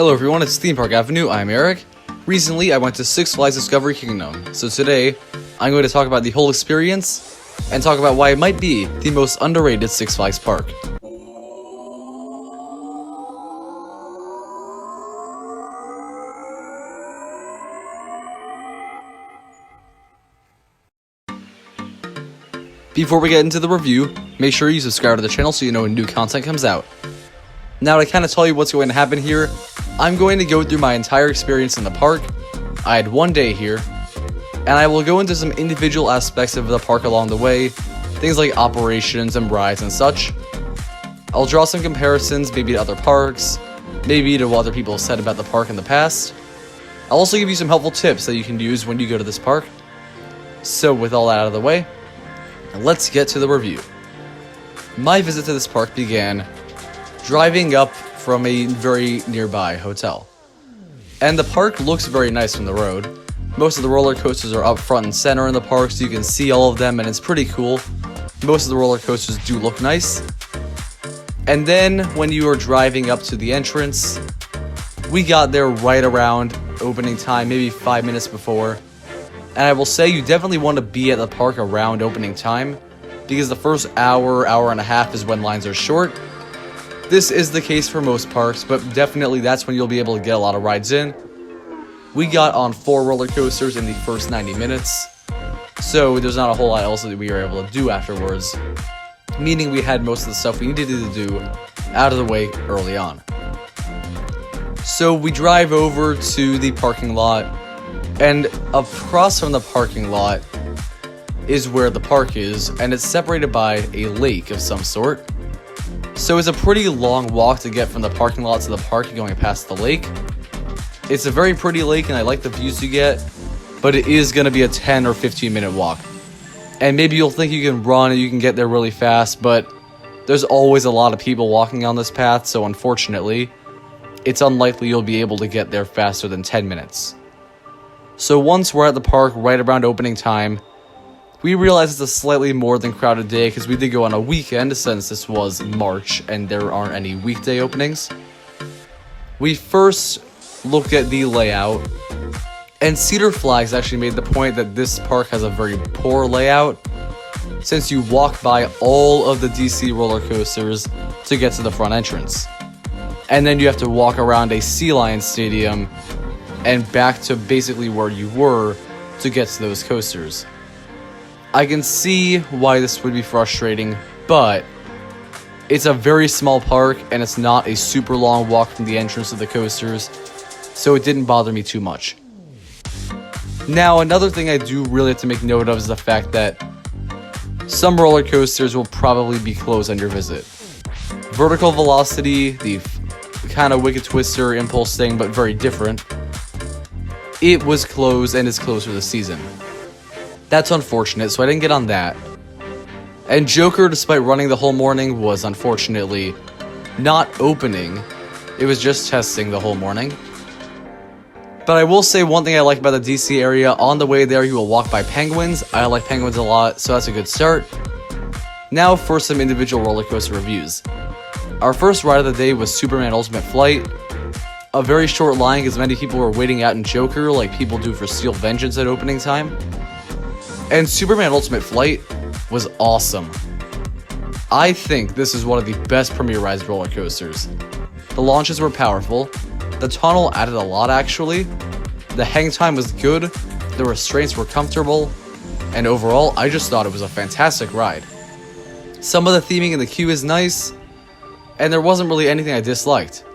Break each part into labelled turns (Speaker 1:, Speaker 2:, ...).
Speaker 1: Hello everyone, it's Theme Park Avenue, I'm Eric. Recently, I went to Six Flags Discovery Kingdom, so today, I'm going to talk about the whole experience, and talk about why it might be the most underrated Six Flags park. Before we get into the review, make sure you subscribe to the channel so you know when new content comes out. Now to kind of tell you what's going to happen here, I'm going to go through my entire experience in the park. I had one day here, and I will go into some individual aspects of the park along the way, things like operations and rides and such. I'll draw some comparisons, maybe to other parks, maybe to what other people have said about the park in the past. I'll also give you some helpful tips that you can use when you go to this park. So with all that out of the way, let's get to the review. My visit to this park began driving up from a very nearby hotel. And the park looks very nice from the road. Most of the roller coasters are up front and center in the park, so you can see all of them, and it's pretty cool. Most of the roller coasters do look nice. And then, when you are driving up to the entrance, we got there right around opening time, maybe 5 minutes before. And I will say you definitely want to be at the park around opening time, because the first hour, hour and a half is when lines are short. This is the case for most parks, but definitely that's when you'll be able to get a lot of rides in. We got on 4 roller coasters in the first 90 minutes, so there's not a whole lot else that we were able to do afterwards, meaning we had most of the stuff we needed to do out of the way early on. So we drive over to the parking lot, and across from the parking lot is where the park is, and it's separated by a lake of some sort. So it's a pretty long walk to get from the parking lot to the park going past the lake. It's a very pretty lake and I like the views you get, but it is going to be a 10 or 15 minute walk. And maybe you'll think you can run and you can get there really fast, but there's always a lot of people walking on this path, so unfortunately, it's unlikely you'll be able to get there faster than 10 minutes. So once we're at the park right around opening time, we realize it's a slightly more than crowded day because we did go on a weekend since this was March and there aren't any weekday openings. We first looked at the layout, and Cedar Flags actually made the point that this park has a very poor layout since you walk by all of the DC roller coasters to get to the front entrance. And then you have to walk around a Sea Lion Stadium and back to basically where you were to get to those coasters. I can see why this would be frustrating, but it's a very small park and it's not a super long walk from the entrance of the coasters, so it didn't bother me too much. Now, another thing I do really have to make note of is the fact that some roller coasters will probably be closed on your visit. Vertical Velocity, the kind of Wicked Twister impulse thing, but very different, it was closed and is closed for the season. That's unfortunate, so I didn't get on that. And Joker, despite running the whole morning, was unfortunately not opening. It was just testing the whole morning. But I will say one thing I like about the DC area, on the way there you will walk by penguins. I like penguins a lot, so that's a good start. Now for some individual roller coaster reviews. Our first ride of the day was Superman Ultimate Flight. A very short line because many people were waiting out in Joker like people do for Steel Vengeance at opening time. And Superman Ultimate Flight was awesome. I think this is one of the best premierized roller coasters. The launches were powerful. The tunnel added a lot actually. The hang time was good. The restraints were comfortable. And overall, I just thought it was a fantastic ride. Some of the theming in the queue is nice. And there wasn't really anything I disliked.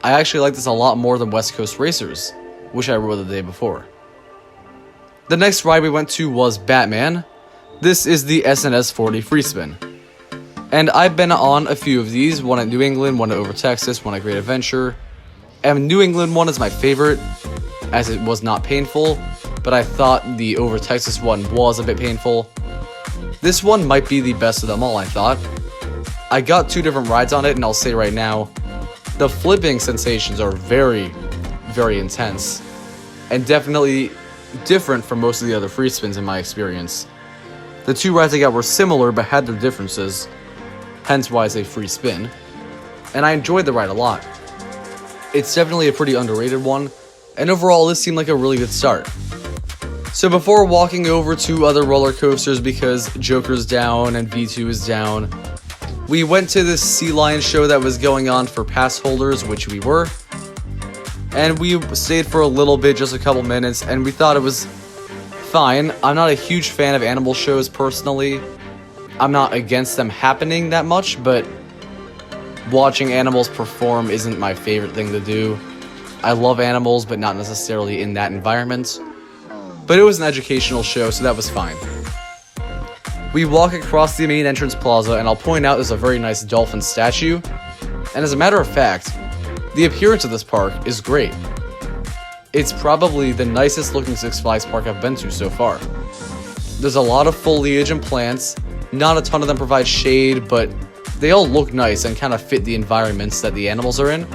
Speaker 1: I actually liked this a lot more than West Coast Racers, which I rode the day before. The next ride we went to was Batman. This is the SNS 40 free spin. And I've been on a few of these, one at New England, one at Over Texas, one at Great Adventure. And New England one is my favorite, as it was not painful, but I thought the Over Texas one was a bit painful. This one might be the best of them all, I thought. I got 2 different rides on it, and I'll say right now, the flipping sensations are very, very intense, and definitely different from most of the other free spins in my experience. The 2 rides I got were similar but had their differences, hence why it's a free spin, and I enjoyed the ride a lot. It's definitely a pretty underrated one, and overall this seemed like a really good start. So before walking over to other roller coasters, because Joker's down and V2 is down, we went to this Sea Lion show that was going on for pass holders, which we were. And we stayed for a little bit, just a couple minutes, and we thought it was fine. I'm not a huge fan of animal shows personally. I'm not against them happening that much, but watching animals perform isn't my favorite thing to do. I love animals, but not necessarily in that environment. But it was an educational show, so that was fine. We walk across the main entrance plaza, and I'll point out there's a very nice dolphin statue. And as a matter of fact, the appearance of this park is great. It's probably the nicest looking Six Flags park I've been to so far. There's a lot of foliage and plants. Not a ton of them provide shade, but they all look nice and kind of fit the environments that the animals are in.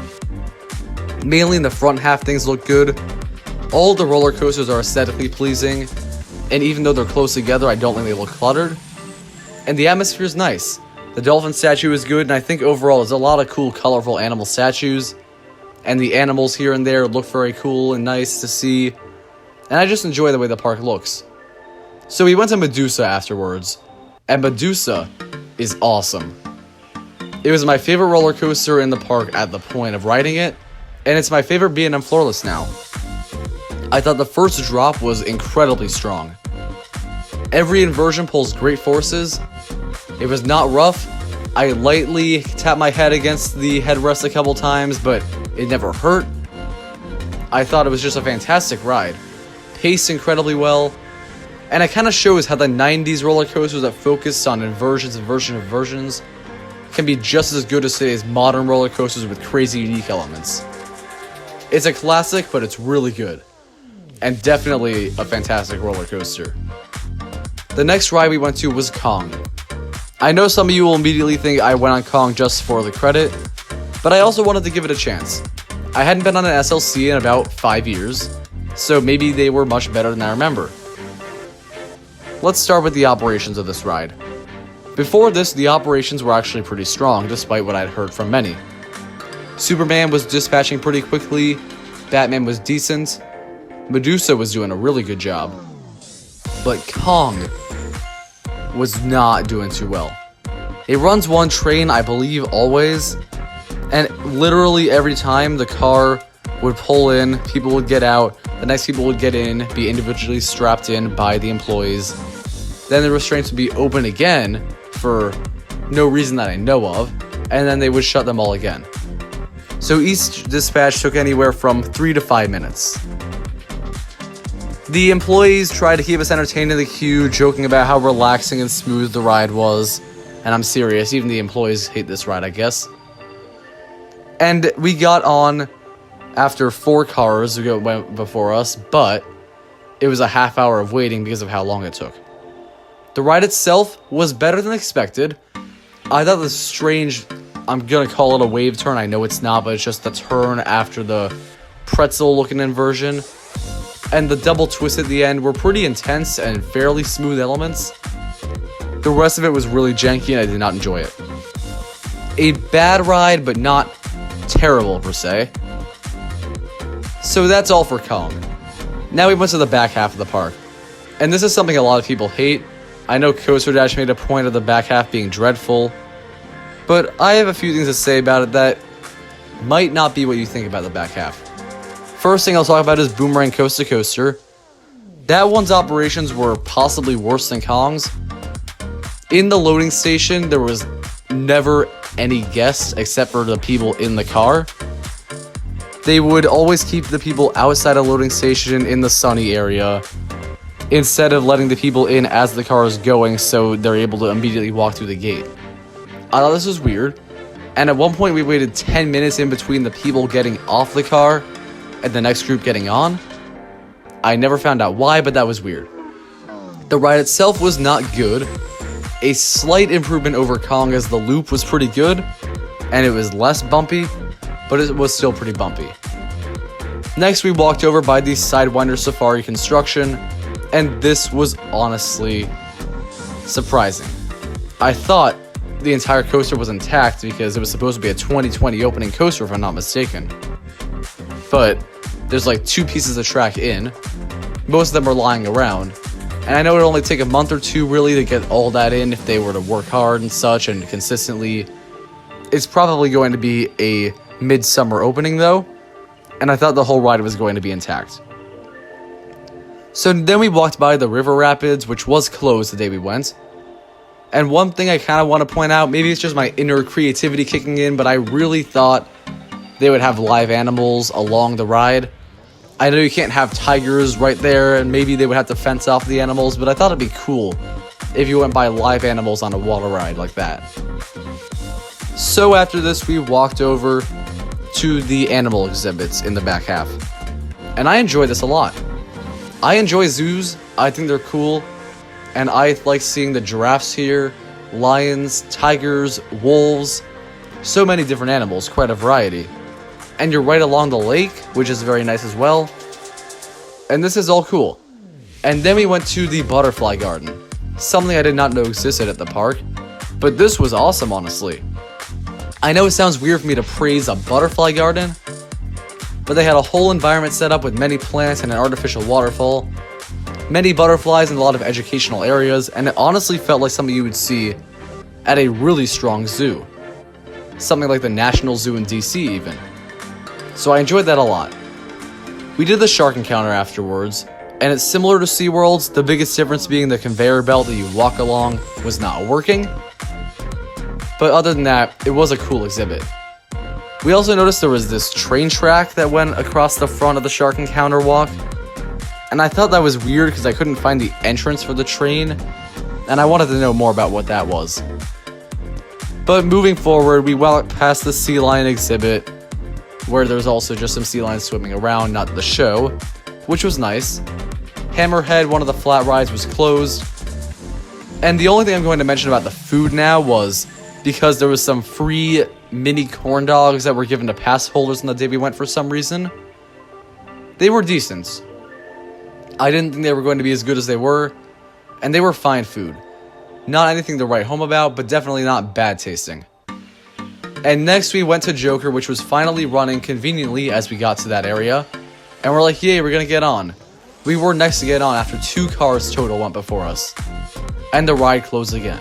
Speaker 1: Mainly in the front half, things look good. All the roller coasters are aesthetically pleasing, and even though they're close together, I don't think they look cluttered. And the atmosphere is nice. The dolphin statue is good, and I think overall there's a lot of cool, colorful animal statues, and the animals here and there look very cool and nice to see, and I just enjoy the way the park looks. So we went to Medusa afterwards, and Medusa is awesome. It was my favorite roller coaster in the park at the point of riding it, and it's my favorite B&M Floorless now. I thought the first drop was incredibly strong. Every inversion pulls great forces. It was not rough. I lightly tapped my head against the headrest a couple times, but it never hurt. I thought it was just a fantastic ride. Paced incredibly well. And it kind of shows how the 90s roller coasters that focused on inversions can be just as good as today's modern roller coasters with crazy unique elements. It's a classic, but it's really good. And definitely a fantastic roller coaster. The next ride we went to was Kong. I know some of you will immediately think I went on Kong just for the credit, but I also wanted to give it a chance. I hadn't been on an SLC in about 5 years, so maybe they were much better than I remember. Let's start with the operations of this ride. Before this, the operations were actually pretty strong, despite what I'd heard from many. Superman was dispatching pretty quickly, Batman was decent, Medusa was doing a really good job, but Kong was not doing too well. It runs one train, I believe, always, and literally every time the car would pull in, people would get out, the next people would get in, be individually strapped in by the employees, then the restraints would be open again for no reason that I know of, and then they would shut them all again. So each dispatch took anywhere from 3 to 5 minutes. The employees tried to keep us entertained in the queue, joking about how relaxing and smooth the ride was. And I'm serious, even the employees hate this ride, I guess. And we got on after 4 cars who went before us, but it was a half hour of waiting because of how long it took. The ride itself was better than expected. I thought the strange, I'm gonna call it a wave turn, I know it's not, but it's just the turn after the pretzel looking inversion, and the double twist at the end were pretty intense and fairly smooth elements. The rest of it was really janky and I did not enjoy it. A bad ride, but not terrible per se. So that's all for Kong. Now we went to the back half of the park. And this is something a lot of people hate. I know CoasterDash made a point of the back half being dreadful, but I have a few things to say about it that might not be what you think about the back half. First thing I'll talk about is Boomerang Coast to Coaster. That one's operations were possibly worse than Kong's. In the loading station, there was never any guests except for the people in the car. They would always keep the people outside a loading station in the sunny area instead of letting the people in as the car is going so they're able to immediately walk through the gate. I thought this was weird, and at one point we waited 10 minutes in between the people getting off the car and the next group getting on. I never found out why, but that was weird. The ride itself was not good. A slight improvement over Kong as the loop was pretty good, and it was less bumpy, but it was still pretty bumpy. Next, we walked over by the Sidewinder Safari construction, and this was honestly surprising. I thought the entire coaster was intact because it was supposed to be a 2020 opening coaster, if I'm not mistaken. but there's like 2 pieces of track in. Most of them are lying around. And I know it'll only take a month or 2 really to get all that in if they were to work hard and such and consistently. It's probably going to be a midsummer opening though, and I thought the whole ride was going to be intact. So then we walked by the river rapids, which was closed the day we went. And one thing I kind of want to point out, maybe it's just my inner creativity kicking in, but I really thought they would have live animals along the ride. I know you can't have tigers right there, and maybe they would have to fence off the animals, but I thought it'd be cool if you went by live animals on a water ride like that. So after this, we walked over to the animal exhibits in the back half. And I enjoy this a lot. I enjoy zoos, I think they're cool, and I like seeing the giraffes here, lions, tigers, wolves, so many different animals, quite a variety. And you're right along the lake, which is very nice as well. And this is all cool. And then we went to the butterfly garden, something I did not know existed at the park, but this was awesome, honestly. I know it sounds weird for me to praise a butterfly garden, but they had a whole environment set up with many plants and an artificial waterfall, many butterflies and a lot of educational areas, and it honestly felt like something you would see at a really strong zoo. Something like the National Zoo in DC even. So I enjoyed that a lot. We did the shark encounter afterwards, and it's similar to SeaWorld's, the biggest difference being the conveyor belt that you walk along was not working. But other than that, it was a cool exhibit. We also noticed there was this train track that went across the front of the shark encounter walk. And I thought that was weird because I couldn't find the entrance for the train, and I wanted to know more about what that was. But moving forward, we walked past the sea lion exhibit, where there's also just some sea lions swimming around, not the show, which was nice. Hammerhead, one of the flat rides, was closed. And the only thing I'm going to mention about the food now was because there was some free mini corn dogs that were given to pass holders on the day we went for some reason. They were decent. I didn't think they were going to be as good as they were, and they were fine food. Not anything to write home about, but definitely not bad tasting. And next we went to Joker, which was finally running conveniently as we got to that area. And we're like, yay, we're gonna get on. We were next to get on after 2 cars total went before us. And the ride closed again.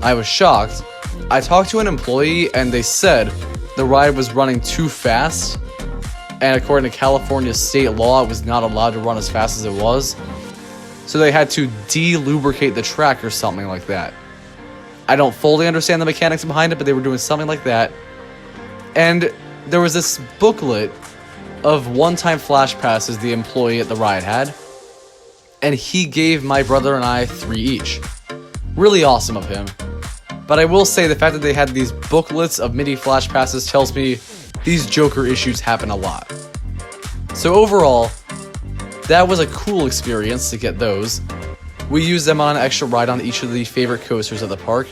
Speaker 1: I was shocked. I talked to an employee and they said the ride was running too fast. And according to California state law, it was not allowed to run as fast as it was. So they had to de-lubricate the track or something like that. I don't fully understand the mechanics behind it, but they were doing something like that. And there was this booklet of one-time flash passes the employee at the ride had. And he gave my brother and I 3 each. Really awesome of him. But I will say the fact that they had these booklets of mini flash passes tells me these Joker issues happen a lot. So overall, that was a cool experience to get those. We used them on an extra ride on each of the favorite coasters at the park: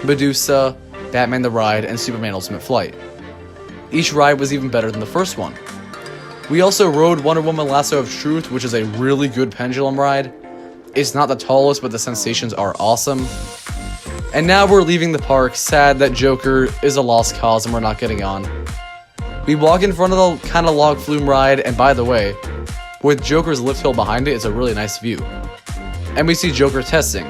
Speaker 1: Medusa, Batman the Ride, and Superman Ultimate Flight. Each ride was even better than the first one. We also rode Wonder Woman Lasso of Truth, which is a really good pendulum ride. It's not the tallest, but the sensations are awesome. And now we're leaving the park, sad that Joker is a lost cause and we're not getting on. We walk in front of the kind of log flume ride, and by the way, with Joker's lift hill behind it, it's a really nice view. And we see Joker testing.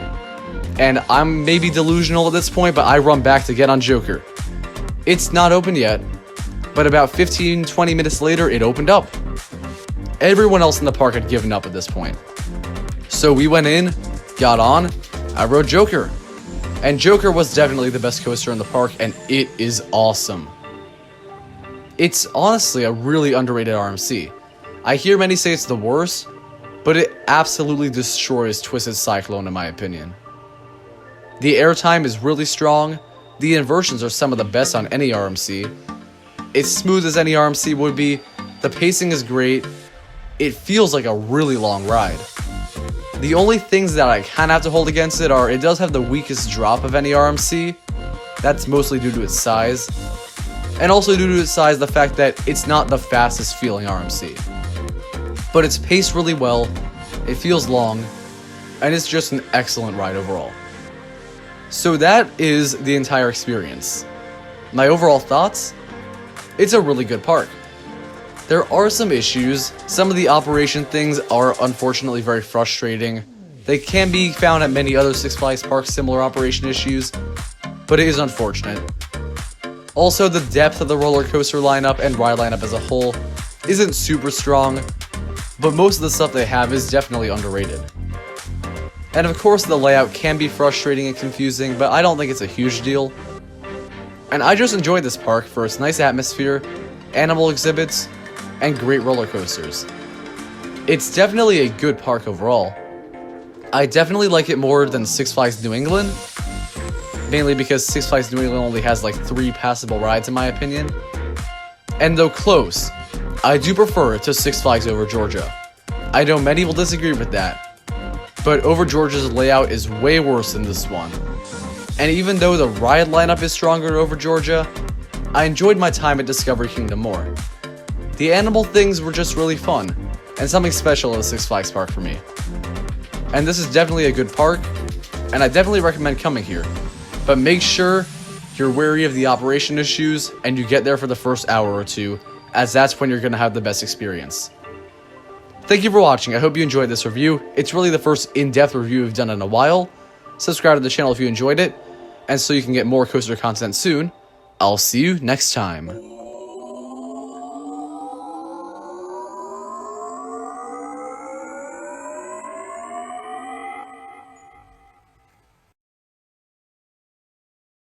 Speaker 1: And I'm maybe delusional at this point, but I run back to get on Joker. It's not open yet, but about 15-20 minutes later, it opened up. Everyone else in the park had given up at this point. So we went in, got on, I rode Joker. And Joker was definitely the best coaster in the park, and it is awesome. It's honestly a really underrated RMC. I hear many say it's the worst, but it absolutely destroys Twisted Cyclone in my opinion. The airtime is really strong, the inversions are some of the best on any RMC. It's smooth as any RMC would be, the pacing is great, it feels like a really long ride. The only things that I kind of have to hold against it are it does have the weakest drop of any RMC. That's mostly due to its size. And also due to its size, the fact that it's not the fastest feeling RMC. But it's paced really well, it feels long, and it's just an excellent ride overall. So that is the entire experience. My overall thoughts? It's a really good park. There are some issues. Some of the operation things are unfortunately very frustrating. They can be found at many other Six Flags parks, similar operation issues, but it is unfortunate. Also, the depth of the roller coaster lineup and ride lineup as a whole isn't super strong, but most of the stuff they have is definitely underrated. And of course, the layout can be frustrating and confusing, but I don't think it's a huge deal. And I just enjoyed this park for its nice atmosphere, animal exhibits, and great roller coasters. It's definitely a good park overall. I definitely like it more than Six Flags New England, mainly because Six Flags New England only has like 3 passable rides in my opinion. And though close, I do prefer it to Six Flags Over Georgia. I know many will disagree with that, but Over Georgia's layout is way worse than this one. And even though the ride lineup is stronger at Over Georgia, I enjoyed my time at Discovery Kingdom more. The animal things were just really fun, and something special at the Six Flags park for me. And this is definitely a good park, and I definitely recommend coming here. But make sure you're wary of the operation issues, and you get there for the first hour or two, as that's when you're going to have the best experience. Thank you for watching. I hope you enjoyed this review. It's really the first in-depth review we've done in a while. Subscribe to the channel if you enjoyed it, and so you can get more coaster content soon. I'll see you next time.